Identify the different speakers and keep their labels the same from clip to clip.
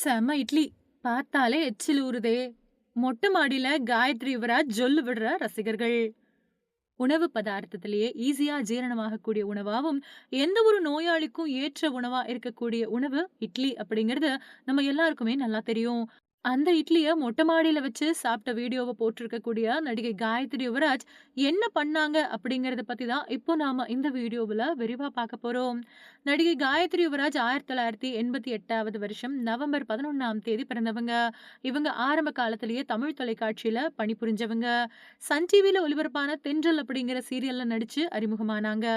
Speaker 1: செம இட்லி. பார்த்தாலே எச்சில் ஊறுதே! மொட்ட மாடியில காயத்ரி யுவராஜ் ஜொல்லு விடுற ரசிகர்கள். உணவு பதார்த்தத்திலேயே ஈஸியா ஜீரணமாகக்கூடிய உணவாவும், எந்த ஒரு நோயாளிக்கும் ஏற்ற உணவா இருக்கக்கூடிய உணவு இட்லி அப்படிங்கிறது நம்ம எல்லாருக்குமே நல்லா தெரியும். அந்த இட்லிய மொட்ட மாடியில வச்சு சாப்பிட்ட வீடியோவ போட்டிருக்கக்கூடிய நடிகை காயத்ரி யுவராஜ் என்ன பண்ணாங்க அப்படிங்கிறத பத்தி தான் இப்போ நாம இந்த வீடியோவுல விரிவா பார்க்க போறோம். நடிகை காயத்ரி யுவராஜ் 1988வது வருஷம் நவம்பர் 11ஆம் தேதி பிறந்தவங்க. இவங்க ஆரம்ப காலத்திலேயே தமிழ் தொலைக்காட்சியில பணிபுரிஞ்சவங்க. சன் டிவில ஒளிபரப்பான தென்றல் அப்படிங்கிற சீரியல்ல நடிச்சு அறிமுகமானாங்க.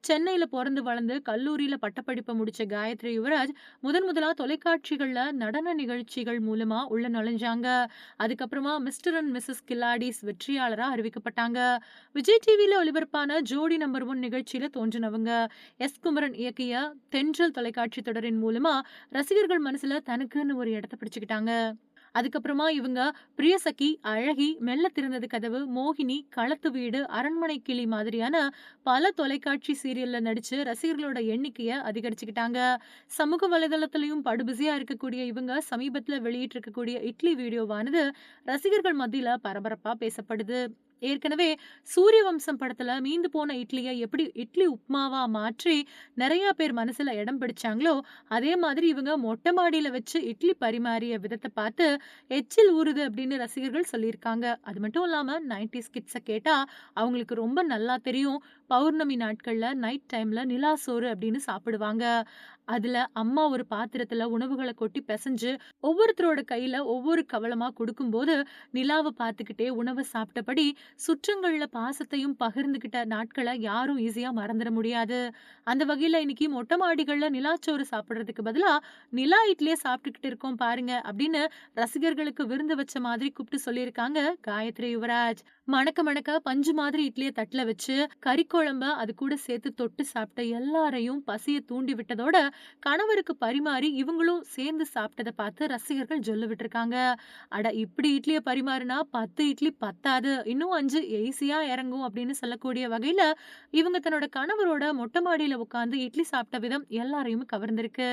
Speaker 1: சென்னையில பொறந்து வளர்ந்து கல்லூரியில பட்டப்படிப்ப முடிச்ச காயத்ரி யுவராஜ் முதலா தொலைக்காட்சிகள்ல நடன நிகழ்ச்சிகள் மூலமா உள்ள நுழைஞ்சாங்க. அதுக்கப்புறமா மிஸ்டர் அண்ட் மிஸ்ஸஸ் கில்லாடிஸ் வெற்றியாளரா அறிவிக்கப்பட்டாங்க. விஜய் டிவில ஒளிபரப்பான ஜோடி நம்பர் 1 நிகழ்ச்சியில தோன்றினவங்க. எஸ். குமரன் இயக்கிய தென்றல் தொலைக்காட்சி தொடரின் மூலமா ரசிகர்கள் மனசுல தனக்குன்னு ஒரு இடத்த பிடிச்சுக்கிட்டாங்க. அதுக்கப்புறமா இவங்க பிரியசகி, அழகி, மெல்ல திறந்தது கதவு, மோகினி, களத்து வீடு, அரண்மனை கிளி மாதிரியான பல தொலைக்காட்சி சீரியல்ல நடிச்சு ரசிகர்களோட எண்ணிக்கைய அதிகரிச்சுக்கிட்டாங்க. சமூக வலைதளத்திலயும் படு பிஸியா இருக்கக்கூடிய இவங்க சமீபத்துல வெளியிட்டிருக்கக்கூடிய இட்லி வீடியோவானது ரசிகர்கள் மத்தியில பரபரப்பா பேசப்படுது. ஏற்கனவே சூரியவம்சம் படத்துல மீந்து போன இட்லிய எப்படி இட்லி உப்மாவா மாற்றி நெறைய பேர் மனசுல இடம் பிடிச்சாங்களோ, அதே மாதிரி இவங்க மொட்டை மாடியில வச்சு இட்லி பரிமாறிய விதத்த பார்த்து எச்சில் ஊறுது அப்படின்னு ரசிகர்கள் சொல்லியிருக்காங்க. அது மட்டும் இல்லாம 90ஸ் கிட்ஸ கேட்டா அவங்களுக்கு ரொம்ப நல்லா தெரியும். பௌர்ணமி நாட்கள்ல நைட் டைம்ல நிலா சோறு அப்படின்னு சாப்பிடுவாங்க. அதுல அம்மா ஒரு பாத்திரத்துல உணவுகள கொட்டி பெசஞ்சு ஒவ்வொருத்தரோட கையில ஒவ்வொரு கவளமா குடுக்கும்போது, நிலாவ பார்த்துக்கிட்டே உணவ சாப்பிட்டபடி சுற்றங்கள்ல பாசத்தையும் பகிர்ந்துகிட்ட நாட்கள யாரும் ஈஸியா மறந்துட முடியாது. அந்த வகையில இன்னைக்கு மொட்டை மாடிகள்ல நிலாச்சோறு சாப்பிடுறதுக்கு பதிலா, நிலா இட்லிய சாப்பிட்டுக்கிட்டு இருக்கோம் பாருங்க அப்படின்னு ரசிகர்களுக்கு விருந்து வச்ச மாதிரி கூப்பிட்டு சொல்லியிருக்காங்க காயத்ரி யுவராஜ். மணக்க மணக்க பஞ்சு மாதிரி இட்லிய தட்டுல வச்சு, கறி குழம்ப அது கூட சேர்த்து தொட்டு சாப்பிட்ட எல்லாரையும் பசிய தூண்டி விட்டதோட, கணவருக்கு பரிமாறி இவங்களும் சேர்ந்து சாப்பிட்டத பார்த்து ரசிகர்கள் ஜொல்லு விட்டுருக்காங்க. அட இப்படி இட்லிய பரிமாறுனா 10 இட்லி பத்தாது. இன்னும் 5 ஈஸியா இறங்கும் அப்படின்னு சொல்லக்கூடிய வகையில, இவங்க தன்னோட கணவரோட மொட்டை மாடியில உட்கார்ந்து இட்லி சாப்பிட்ட விதம் எல்லாரையும் கவர்ந்திருக்கு.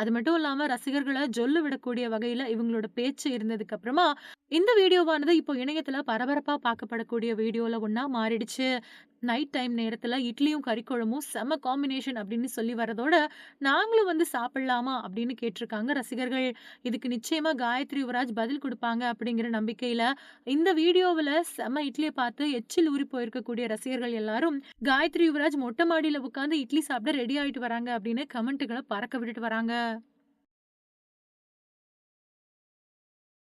Speaker 1: அது மட்டும் இல்லாம ரசிகர்கள ஜொல்லு விடக்கூடிய வகையில இவங்களோட பேச்சு இருந்ததுக்கு அப்புறமா, இந்த வீடியோவானது இப்போ இணையத்துல பரபரப்பா பார்க்கப்படக்கூடிய வீடியோல ஒண்ணா மாறிடுச்சு. நைட் டைம் நேரத்துல இட்லியும் கறிக்குழம்பும் செம்ம காம்பினேஷன் அப்படின்னு சொல்லி வரதோட, நாங்களும் வந்து சாப்பிடலாமா அப்படின்னு கேட்டிருக்காங்க ரசிகர்கள். இதுக்கு நிச்சயமா காயத்ரி யுவராஜ் பதில் குடுப்பாங்க அப்படிங்கிற நம்பிக்கையில, இந்த வீடியோவுல செம்ம இட்லிய பார்த்து எச்சில் ஊறி போயிருக்கக்கூடிய ரசிகர்கள் எல்லாரும், காயத்ரி யுவராஜ் மொட்டை மாடியில உட்கார்ந்து இட்லி சாப்பிட ரெடி ஆயிட்டு வராங்க அப்படின்னு கமெண்ட்டுகள பறக்க விட்டுட்டு வராங்க.